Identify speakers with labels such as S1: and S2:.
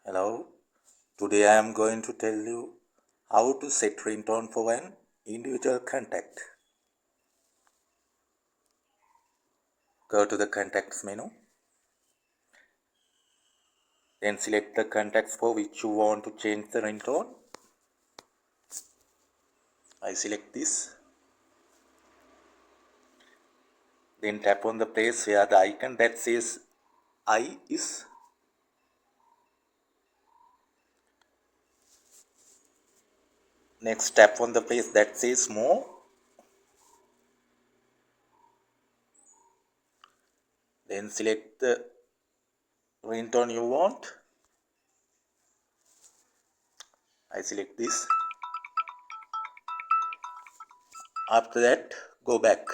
S1: Hello, today I am going to tell you how to set ringtone for an individual contact. Go to the contacts menu, then select the contacts for which you want to change the ringtone. I select this, then tap on the place where the icon that says I is. Next, tap on the place that says more. Then select the ringtone you want. I select this. After that, go back.